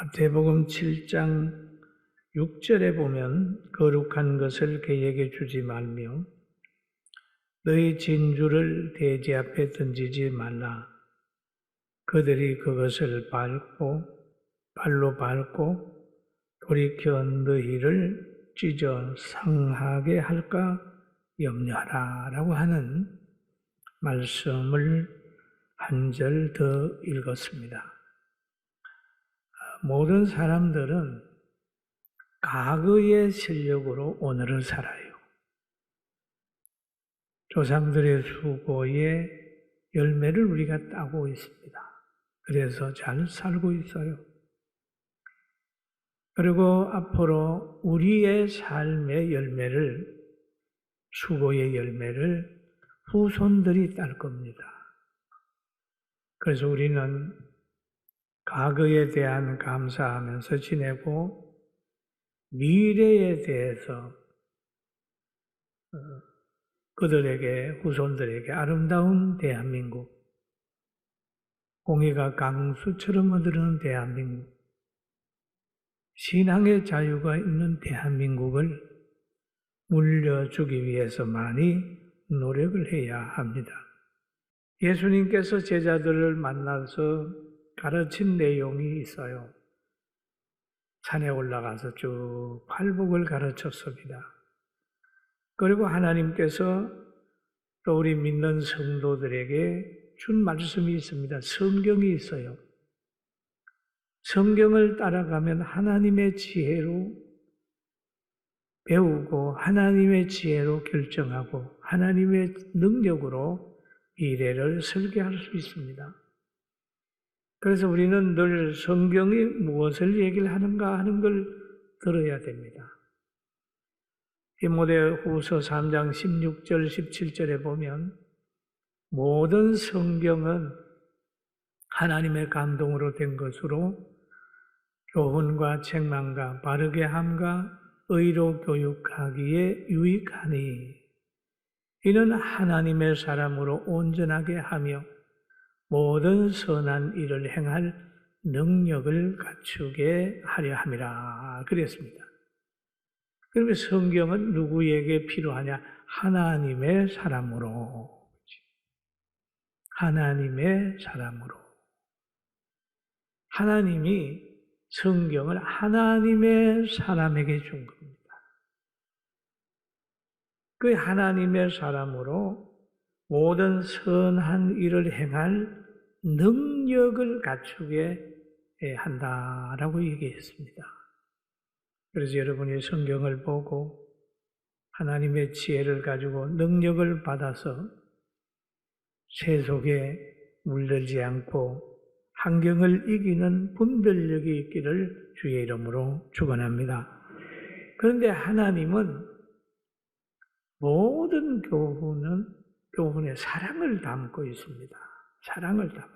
마태복음 7장 6절에 보면 거룩한 것을 그에게 주지 말며 너희 진주를 돼지 앞에 던지지 말라. 그들이 그것을 발로 밟고 돌이켜 너희를 찢어 상하게 할까 염려하라 라고 하는 말씀을 한 절 더 읽었습니다. 모든 사람들은 과거의 실력으로 오늘을 살아요. 조상들의 수고의 열매를 우리가 따고 있습니다. 그래서 잘 살고 있어요. 그리고 앞으로 우리의 삶의 열매를, 수고의 열매를 후손들이 딸 겁니다. 그래서 우리는 과거에 대한 감사하면서 지내고 미래에 대해서 그들에게, 후손들에게 아름다운 대한민국, 공의가 강수처럼 흐르는 대한민국, 신앙의 자유가 있는 대한민국을 물려주기 위해서 많이 노력을 해야 합니다. 예수님께서 제자들을 만나서 가르친 내용이 있어요. 산에 올라가서 쭉 팔복을 가르쳤습니다. 그리고 하나님께서 또 우리 믿는 성도들에게 준 말씀이 있습니다. 성경이 있어요. 성경을 따라가면 하나님의 지혜로 배우고 하나님의 지혜로 결정하고 하나님의 능력으로 미래를 설계할 수 있습니다. 그래서 우리는 늘 성경이 무엇을 얘기를 하는가 하는 걸 들어야 됩니다. 디모데후서 3장 16절, 17절에 보면 모든 성경은 하나님의 감동으로 된 것으로 교훈과 책망과 바르게 함과 의로 교육하기에 유익하니 이는 하나님의 사람으로 온전하게 하며 모든 선한 일을 행할 능력을 갖추게 하려 함이라 그랬습니다. 그러면 성경은 누구에게 필요하냐? 하나님의 사람으로. 하나님의 사람으로. 하나님이 성경을 하나님의 사람에게 준 겁니다. 그 하나님의 사람으로 모든 선한 일을 행할 능력을 갖추게 한다라고 얘기했습니다. 그래서 여러분이 성경을 보고 하나님의 지혜를 가지고 능력을 받아서 세속에 물들지 않고 환경을 이기는 분별력이 있기를 주의 이름으로 축원합니다. 그런데 하나님은 모든 교훈에 사랑을 담고 있습니다. 사랑을 담아요.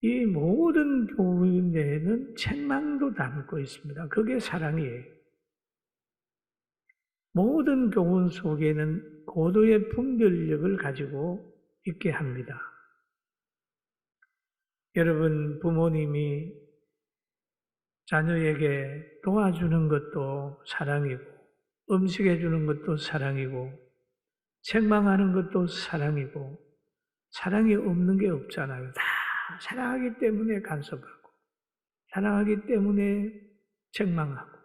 이 모든 교훈에는 책망도 담고 있습니다. 그게 사랑이에요. 모든 교훈 속에는 고도의 분별력을 가지고 있게 합니다. 여러분, 부모님이 자녀에게 도와주는 것도 사랑이고, 음식해 주는 것도 사랑이고, 책망하는 것도 사랑이고, 사랑이 없는 게 없잖아요. 다 사랑하기 때문에 간섭하고, 사랑하기 때문에 책망하고,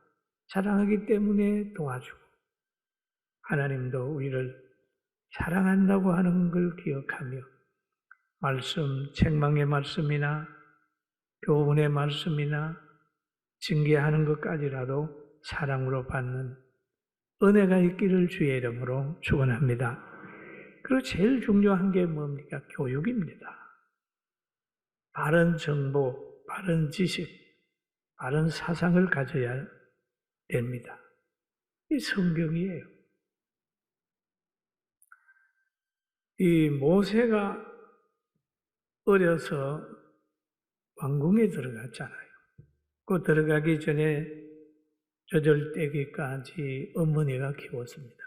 사랑하기 때문에 도와주고, 하나님도 우리를 사랑한다고 하는 걸 기억하며 말씀, 책망의 말씀이나 교훈의 말씀이나 징계하는 것까지라도 사랑으로 받는 은혜가 있기를 주의 이름으로 축원합니다. 그리고 제일 중요한 게 뭡니까? 교육입니다. 바른 정보, 바른 지식, 바른 사상을 가져야 됩니다. 이 성경이에요. 이 모세가 어려서 왕궁에 들어갔잖아요. 그 들어가기 전에 젖을 떼기까지 어머니가 키웠습니다.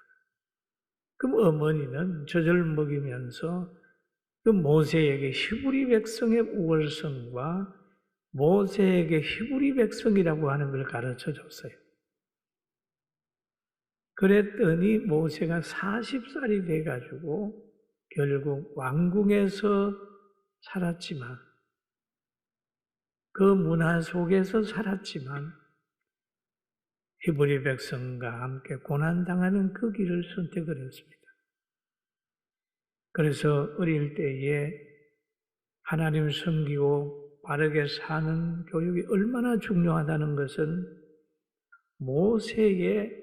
그럼 어머니는 젖을 먹이면서 그 모세에게 히브리 백성의 우월성과 모세에게 히브리 백성이라고 하는 걸 가르쳐 줬어요. 그랬더니 모세가 40살이 돼가지고 결국 왕궁에서 살았지만, 그 문화 속에서 살았지만 히브리 백성과 함께 고난당하는 그 길을 선택을 했습니다. 그래서 어릴 때에 하나님 섬기고 바르게 사는 교육이 얼마나 중요하다는 것은 모세의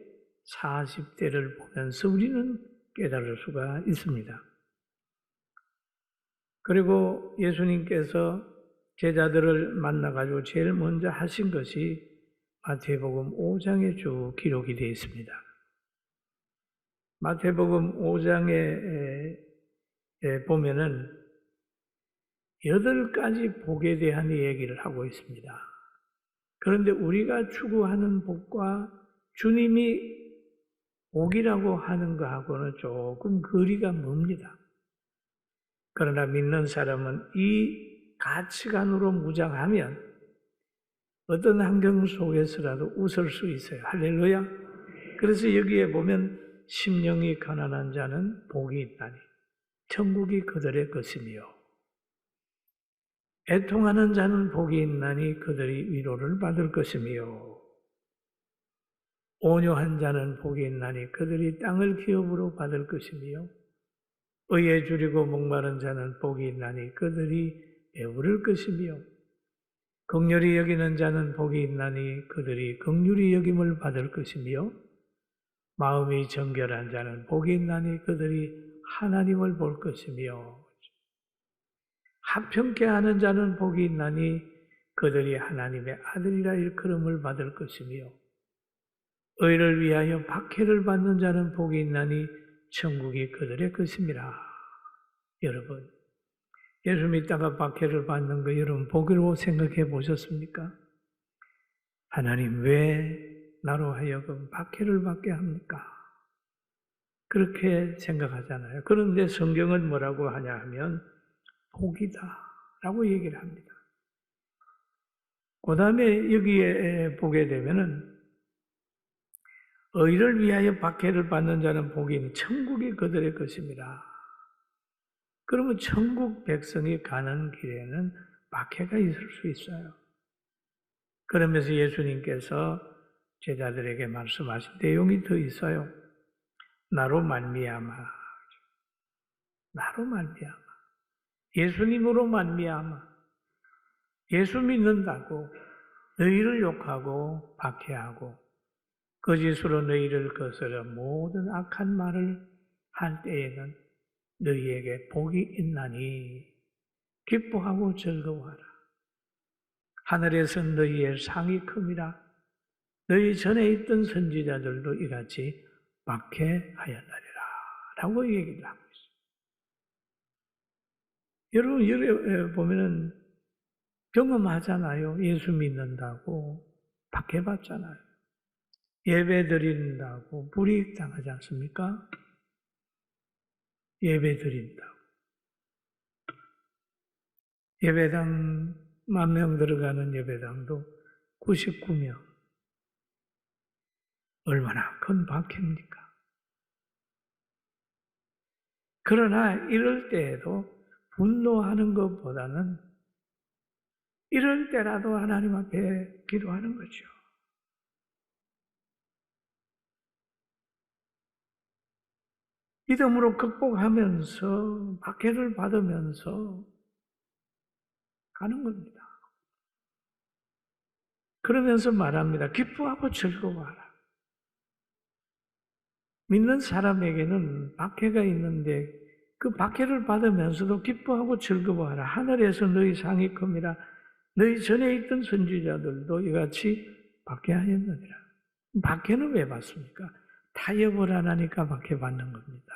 40대를 보면서 우리는 깨달을 수가 있습니다. 그리고 예수님께서 제자들을 만나가지고 제일 먼저 하신 것이 마태복음 5장에 쭉 기록이 되어 있습니다. 마태복음 5장에 보면은 8가지 복에 대한 얘기를 하고 있습니다. 그런데 우리가 추구하는 복과 주님이 복이라고 하는 것하고는 조금 거리가 멉니다. 그러나 믿는 사람은 이 가치관으로 무장하면 어떤 환경 속에서라도 웃을 수 있어요. 할렐루야. 그래서 여기에 보면 심령이 가난한 자는 복이 있다니 천국이 그들의 것이며, 애통하는 자는 복이 있나니 그들이 위로를 받을 것이며, 온유한 자는 복이 있나니 그들이 땅을 기업으로 받을 것이며, 의에 줄이고 목마른 자는 복이 있나니 그들이 배부를 것이며, 긍휼히 여기는 자는 복이 있나니 그들이 긍휼히 여김을 받을 것이며, 마음이 정결한 자는 복이 있나니 그들이 하나님을 볼 것이며, 합평케 하는 자는 복이 있나니 그들이 하나님의 아들이라 일컬음을 받을 것이며, 의를 위하여 박해를 받는 자는 복이 있나니 천국이 그들의 것임이라. 여러분, 예수 믿다가 박해를 받는 거 여러분 복이라고 생각해 보셨습니까? 하나님 왜 나로 하여금 박해를 받게 합니까? 그렇게 생각하잖아요. 그런데 성경은 뭐라고 하냐 하면 복이다 라고 얘기를 합니다. 그 다음에 여기에 보게 되면은 의를 위하여 박해를 받는 자는 복이 있는 천국이 그들의 것입니다. 그러면 천국 백성이 가는 길에는 박해가 있을 수 있어요. 그러면서 예수님께서 제자들에게 말씀하신 내용이 더 있어요. 나로 말미암아, 나로 말미암아, 예수님으로 말미암아, 예수 믿는다고 너희를 욕하고 박해하고 거짓으로 너희를 거스려 모든 악한 말을 할 때에는 너희에게 복이 있나니 기뻐하고 즐거워하라. 하늘에서 너희의 상이 큼이라. 너희 전에 있던 선지자들도 이같이 박해하였나리라 라고 얘기를 하고 있어요. 여러분 보면은 경험하잖아요. 예수 믿는다고 박해받잖아요. 예배 드린다고 불이익당하지 않습니까? 예배 드린다고. 예배당 10,000명 들어가는 예배당도 99명. 얼마나 큰 박해입니까? 그러나 이럴 때에도 분노하는 것보다는 이럴 때라도 하나님 앞에 기도하는 거죠. 믿음으로 극복하면서 박해를 받으면서 가는 겁니다. 그러면서 말합니다. 기뻐하고 즐거워하라. 믿는 사람에게는 박해가 있는데 그 박해를 받으면서도 기뻐하고 즐거워하라. 하늘에서 너희 상이 큽니다. 너희 전에 있던 선지자들도 이같이 박해하였느니라. 박해는 왜 받습니까? 타협을 안 하니까 박해받는 겁니다.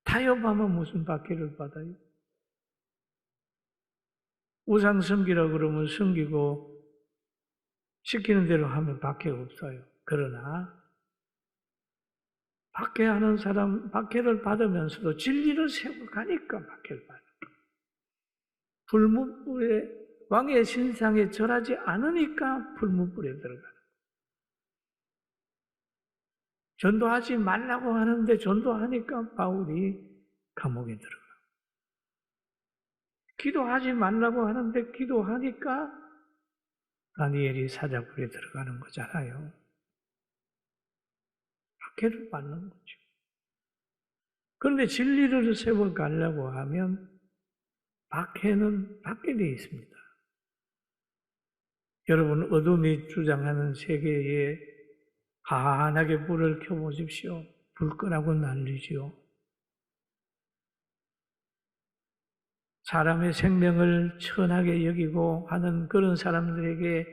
타협하면 무슨 박해를 받아요? 우상 섬기라 그러면 섬기고 시키는 대로 하면 박해가 없어요. 그러나 박해하는 사람, 박해를 받으면서도 진리를 세우고 가니까 박해를 받아요. 불문불에 왕의 신상에 절하지 않으니까 풀무불에 들어가는 거예요. 전도하지 말라고 하는데 전도하니까 바울이 감옥에 들어가요. 기도하지 말라고 하는데 기도하니까 다니엘이 사자굴에 들어가는 거잖아요. 박해를 받는 거죠. 그런데 진리를 세워가려고 하면 박해는 받게 되어 있습니다. 여러분, 어둠이 주장하는 세계에 환하게 불을 켜보십시오. 불 끄라고 난리지요. 사람의 생명을 천하게 여기고 하는 그런 사람들에게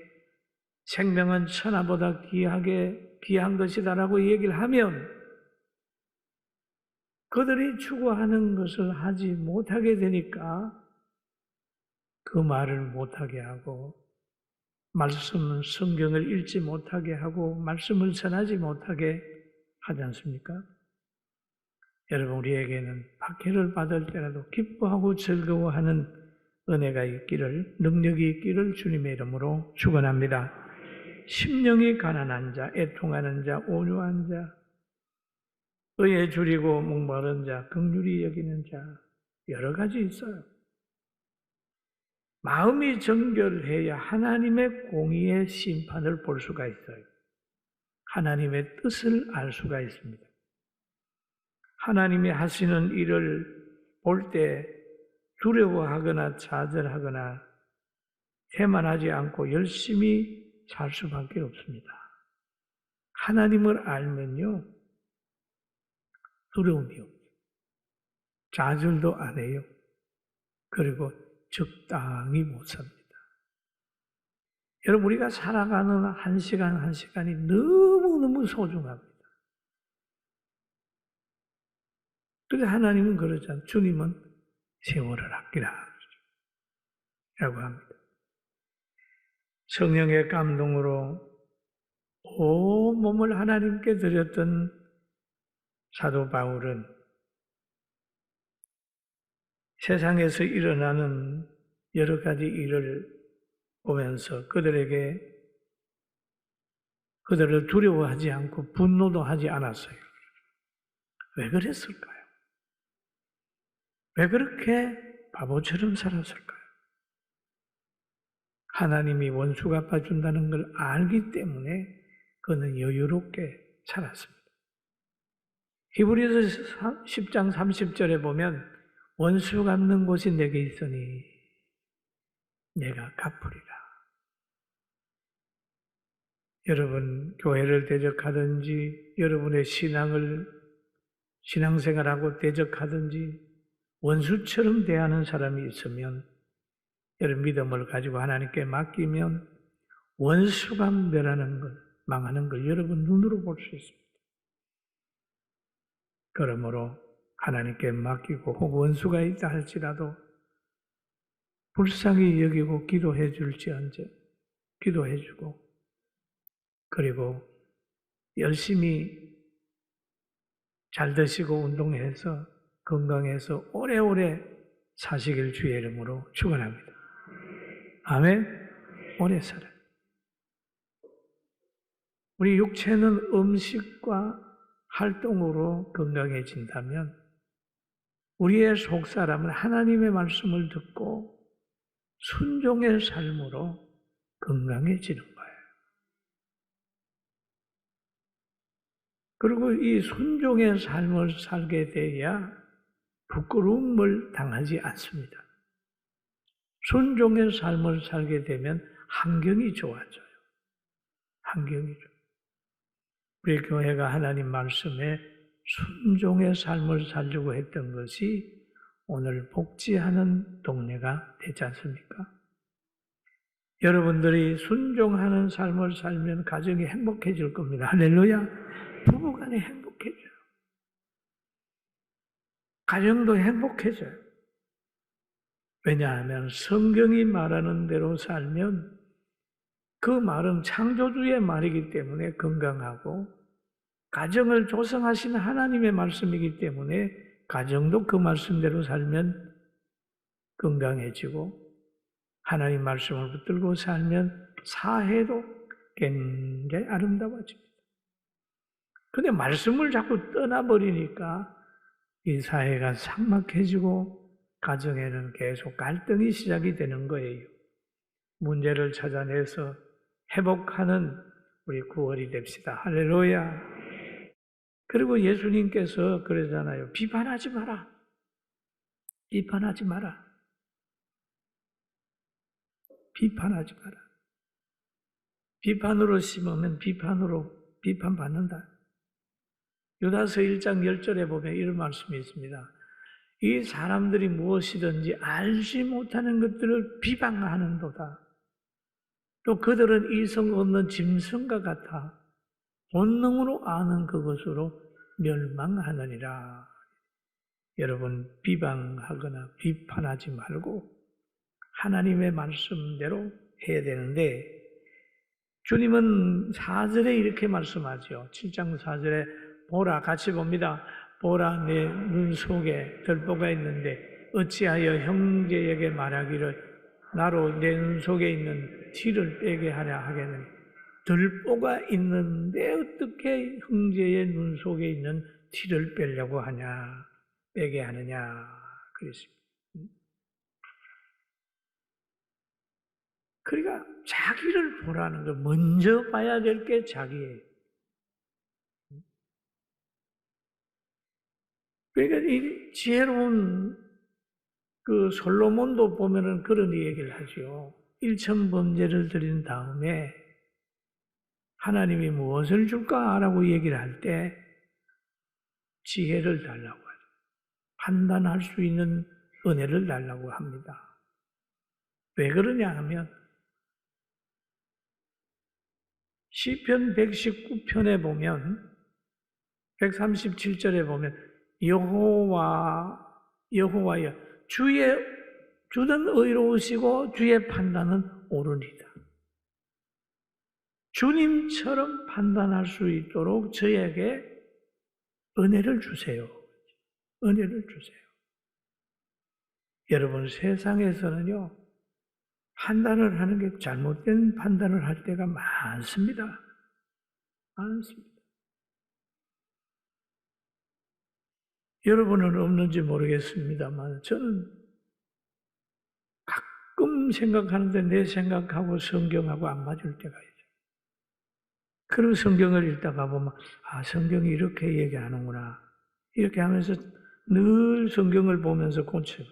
생명은 천하보다 귀한 것이다라고 얘기를 하면 그들이 추구하는 것을 하지 못하게 되니까 그 말을 못하게 하고 성경을 읽지 못하게 하고 말씀을 전하지 못하게 하지 않습니까? 여러분, 우리에게는 박해를 받을 때라도 기뻐하고 즐거워하는 은혜가 있기를, 능력이 있기를 주님의 이름으로 축원합니다. 심령이 가난한 자, 애통하는 자, 온유한 자, 의에 줄이고 목마른 자, 긍휼히 여기는 자, 여러 가지 있어요. 마음이 정결해야 하나님의 공의의 심판을 볼 수가 있어요. 하나님의 뜻을 알 수가 있습니다. 하나님이 하시는 일을 볼 때 두려워하거나 좌절하거나 태만하지 않고 열심히 살 수밖에 없습니다. 하나님을 알면요, 두려움이 없죠. 좌절도 안 해요. 그리고 적당히 못 삽니다. 여러분, 우리가 살아가는 한 시간 한 시간이 너무너무 소중합니다. 그래서 하나님은 그러잖아요. 주님은 세월을 아끼라 라고 합니다. 성령의 감동으로 온 몸을 하나님께 드렸던 사도 바울은 세상에서 일어나는 여러 가지 일을 보면서 그들을 두려워하지 않고 분노도 하지 않았어요. 왜 그랬을까요? 왜 그렇게 바보처럼 살았을까요? 하나님이 원수 갚아준다는 걸 알기 때문에 그는 여유롭게 살았습니다. 히브리서 10장 30절에 보면 원수 갚는 곳이 내게 있으니 내가 갚으리라. 여러분, 교회를 대적하든지 여러분의 신앙생활하고 대적하든지 원수처럼 대하는 사람이 있으면 여러분 믿음을 가지고 하나님께 맡기면 원수가 멸하는 것, 망하는 걸 여러분 눈으로 볼 수 있습니다. 그러므로 하나님께 맡기고 혹 원수가 있다 할지라도 불쌍히 여기고 기도해 줄지언정 기도해 주고 그리고 열심히 잘 드시고 운동해서 건강해서 오래오래 사시길 주의 이름으로 축원합니다. 아멘. 오래 살아요. 우리 육체는 음식과 활동으로 건강해진다면 우리의 속사람은 하나님의 말씀을 듣고 순종의 삶으로 건강해지는 거예요. 그리고 이 순종의 삶을 살게 돼야 부끄러움을 당하지 않습니다. 순종의 삶을 살게 되면 환경이 좋아져요. 환경이 좋아요. 우리 교회가 하나님 말씀에 순종의 삶을 살려고 했던 것이 오늘 복지하는 동네가 되지 않습니까? 여러분들이 순종하는 삶을 살면 가정이 행복해질 겁니다. 할렐루야! 부부간에 행복해져요. 가정도 행복해져요. 왜냐하면 성경이 말하는 대로 살면 그 말은 창조주의 말이기 때문에 건강하고 가정을 조성하신 하나님의 말씀이기 때문에 가정도 그 말씀대로 살면 건강해지고 하나님 말씀을 붙들고 살면 사회도 굉장히 아름다워집니다. 근데 말씀을 자꾸 떠나버리니까 이 사회가 삭막해지고 가정에는 계속 갈등이 시작이 되는 거예요. 문제를 찾아내서 회복하는 우리 9월이 됩시다. 할렐루야. 그리고 예수님께서 그러잖아요. 비판하지 마라. 비판하지 마라. 비판하지 마라. 비판으로 심으면 비판으로 비판받는다. 유다서 1장 10절에 보면 이런 말씀이 있습니다. 이 사람들이 무엇이든지 알지 못하는 것들을 비방하는도다. 또 그들은 이성 없는 짐승과 같아 본능으로 아는 그것으로 멸망하느니라. 여러분, 비방하거나 비판하지 말고 하나님의 말씀대로 해야 되는데, 주님은 4절에 이렇게 말씀하죠. 7장 4절에 보라, 같이 봅니다. 보라, 내 눈 속에 들보가 있는데 어찌하여 형제에게 말하기를 나로 내 눈 속에 있는 티를 빼게 하냐 하겠느냐. 들보가 있는데 어떻게 형제의 눈 속에 있는 티를 빼려고 하냐, 빼게 하느냐 그랬습니다. 그러니까 자기를 보라는 거, 먼저 봐야 될 게 자기예요. 그러니까 이 지혜로운 그 솔로몬도 보면은 그런 얘기를 하죠. 일천범죄를 드린 다음에 하나님이 무엇을 줄까라고 얘기를 할 때 지혜를 달라고 하죠. 판단할 수 있는 은혜를 달라고 합니다. 왜 그러냐 하면 시편 119편에 보면 137절에 보면 여호와여 주는 의로우시고 주의 판단은 옳으니이다. 주님처럼 판단할 수 있도록 저에게 은혜를 주세요. 은혜를 주세요. 여러분, 세상에서는요, 판단을 하는 게 잘못된 판단을 할 때가 많습니다. 많습니다. 여러분은 없는지 모르겠습니다만 저는 가끔 생각하는데 내 생각하고 성경하고 안 맞을 때가 있어요. 그리고 성경을 읽다가 보면 성경이 이렇게 얘기하는구나. 이렇게 하면서 늘 성경을 보면서 고쳐요.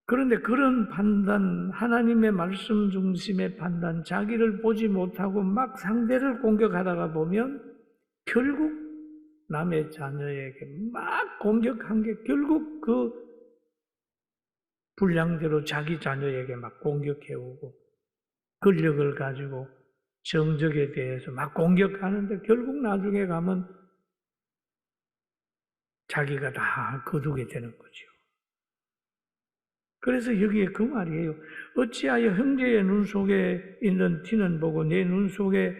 그런데 그런 판단, 하나님의 말씀 중심의 판단, 자기를 보지 못하고 막 상대를 공격하다가 보면 결국 남의 자녀에게 막 공격한 게 결국 그 분량대로 자기 자녀에게 막 공격해오고 권력을 가지고 정적에 대해서 막 공격하는데 결국 나중에 가면 자기가 다 거두게 되는 거죠. 그래서 여기에 그 말이에요. 어찌하여 형제의 눈 속에 있는 티는 보고 내 눈 속에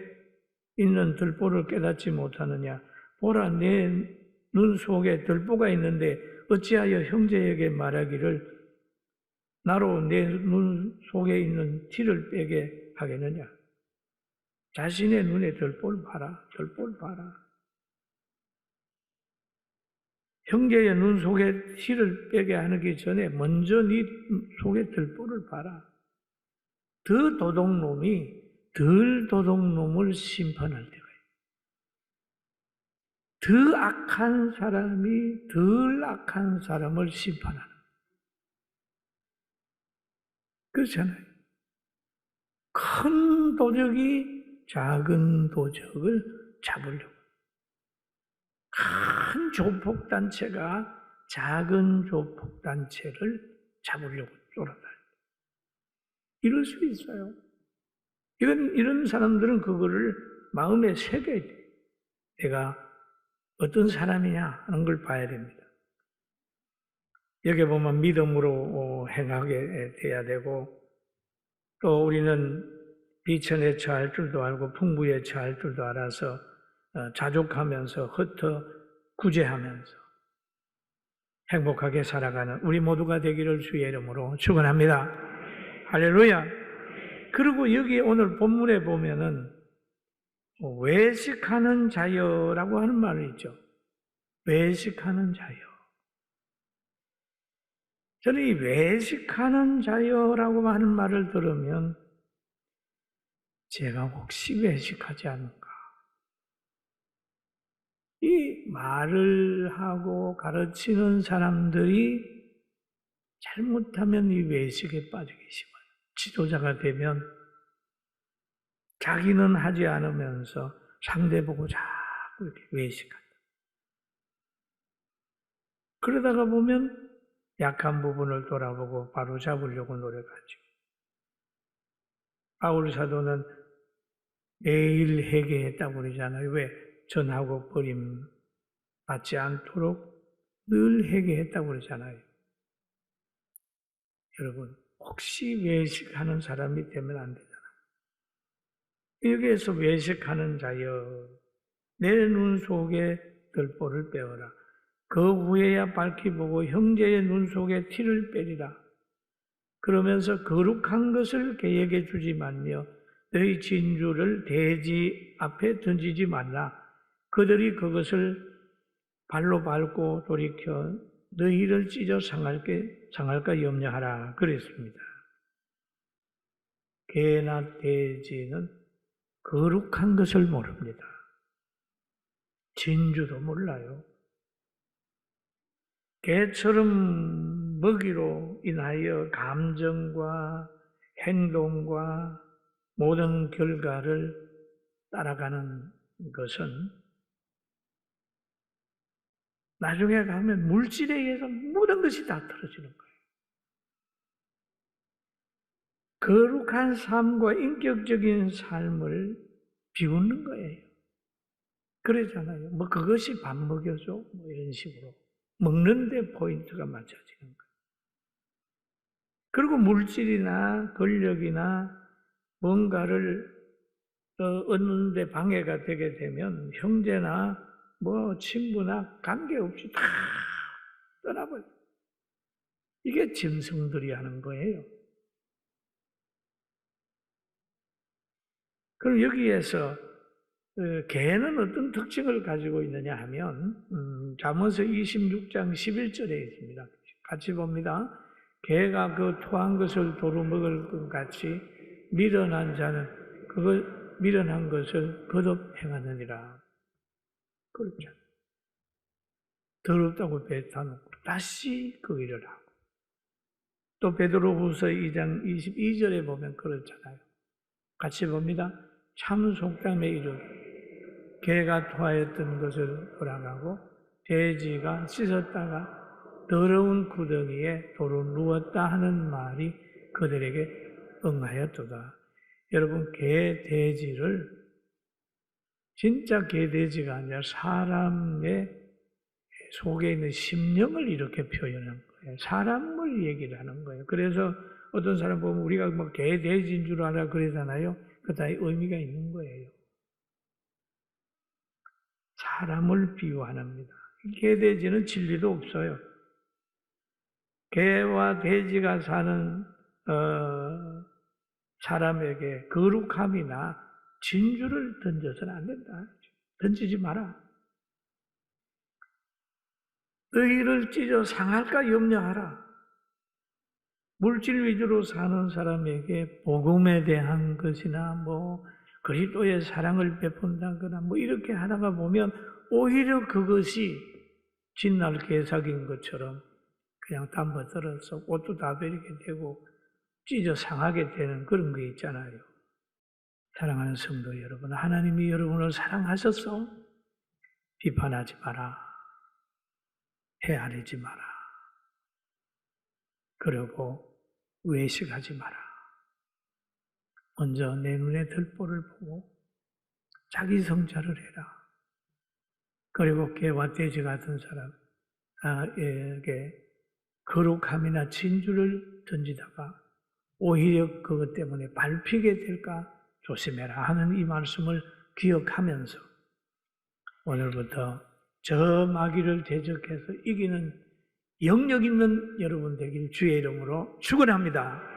있는 들보를 깨닫지 못하느냐. 보라, 내 눈 속에 들보가 있는데 어찌하여 형제에게 말하기를 나로 내 눈 속에 있는 티를 빼게 하겠느냐. 자신의 눈에 들보를 봐라. 들보를 봐라. 형제의 눈 속에 티를 빼게 하기 전에 먼저 네 속에 들보를 봐라. 더 도둑놈이 덜 도둑놈을 심판할 때가 있어요. 더 악한 사람이 덜 악한 사람을 심판하는. 그렇잖아요. 큰 도적이 작은 도적을 잡으려고. 큰 조폭단체가 작은 조폭단체를 잡으려고 쫄아다니다. 이럴 수 있어요. 이런 사람들은 그거를 마음에 새겨야 돼요. 내가 어떤 사람이냐 하는 걸 봐야 됩니다. 여기 보면 믿음으로 행하게 돼야 되고, 또 우리는 비천에 처할 줄도 알고 풍부에 처할 줄도 알아서 자족하면서 흩어 구제하면서 행복하게 살아가는 우리 모두가 되기를 주의 이름으로 축원합니다. 할렐루야. 그리고 여기 오늘 본문에 보면은 외식하는 자여라고 하는 말이 있죠. 외식하는 자여. 저는 이 외식하는 자여라고 하는 말을 들으면 제가 혹시 외식하지 않는가? 이 말을 하고 가르치는 사람들이 잘못하면 이 외식에 빠지기 쉬워요. 지도자가 되면 자기는 하지 않으면서 상대 보고 자꾸 이렇게 외식한다. 그러다가 보면 약한 부분을 돌아보고 바로 잡으려고 노력하죠. 바울 사도는 매일 회개했다고 그러잖아요. 왜? 전하고 버림 받지 않도록 늘 회개했다고 그러잖아요. 여러분, 혹시 외식하는 사람이 되면 안 되잖아요. 여기에서 외식하는 자여, 내 눈 속에 들보를 빼어라. 그 후에야 밝히 보고 형제의 눈 속에 티를 빼리라. 그러면서 거룩한 것을 그에게 주지 말며 너희 진주를 돼지 앞에 던지지 말라. 그들이 그것을 발로 밟고 돌이켜 너희를 찢어 상할까 염려하라. 그랬습니다. 개나 돼지는 거룩한 것을 모릅니다. 진주도 몰라요. 개처럼 먹이로 인하여 감정과 행동과 모든 결과를 따라가는 것은 나중에 가면 물질에 의해서 모든 것이 다 떨어지는 거예요. 거룩한 삶과 인격적인 삶을 비웃는 거예요. 그러잖아요. 뭐 그것이 밥 먹여줘? 뭐 이런 식으로. 먹는데 포인트가 맞춰지는 거예요. 그리고 물질이나 권력이나 뭔가를 얻는 데 방해가 되게 되면 형제나 뭐 친구나 관계없이 다 떠나버려요. 이게 짐승들이 하는 거예요. 그럼 여기에서 개는 어떤 특징을 가지고 있느냐 하면 잠언서 26장 11절에 있습니다. 같이 봅니다. 개가 그 토한 것을 도로 먹을 것 같이 미련한 자는 그걸 미련한 것을 거듭 행하느니라. 그렇죠. 더럽다고 뱉어놓고 다시 그 일을 하고 또 베드로후서 2장 22절에 보면 그렇잖아요. 같이 봅니다. 참 속담에 이르되 개가 토하였던 것을 돌아가고 돼지가 씻었다가 더러운 구덩이에 도로 누웠다 하는 말이 그들에게 응하였도다. 여러분, 개, 돼지를 진짜 개, 돼지가 아니라 사람의 속에 있는 심령을 이렇게 표현한 거예요. 사람을 얘기를 하는 거예요. 그래서 어떤 사람 보면 우리가 뭐 개, 돼지인 줄 알아 그러잖아요. 그 다 의미가 있는 거예요. 사람을 비유합니다. 개, 돼지는 진리도 없어요. 개와 돼지가 사는 사람에게 거룩함이나 진주를 던져서는 안 된다. 던지지 마라. 너희를 찢어 상할까 염려하라. 물질 위주로 사는 사람에게 복음에 대한 것이나 뭐 그리스도의 사랑을 베푼다거나 뭐 이렇게 하다가 보면 오히려 그것이 진날 개삭인 것처럼 그냥 담궈들어서 옷도 다 버리게 되고 찢어 상하게 되는 그런 게 있잖아요. 사랑하는 성도 여러분, 하나님이 여러분을 사랑하셔서 비판하지 마라. 헤아리지 마라. 그리고 외식하지 마라. 먼저 내 눈에 들보를 보고 자기 성찰을 해라. 그리고 개와 돼지 같은 사람에게 거룩함이나 진주를 던지다가 오히려 그것 때문에 밟히게 될까 조심해라 하는 이 말씀을 기억하면서 오늘부터 저 마귀를 대적해서 이기는 영역 있는 여러분 되길 주의 이름으로 축원합니다.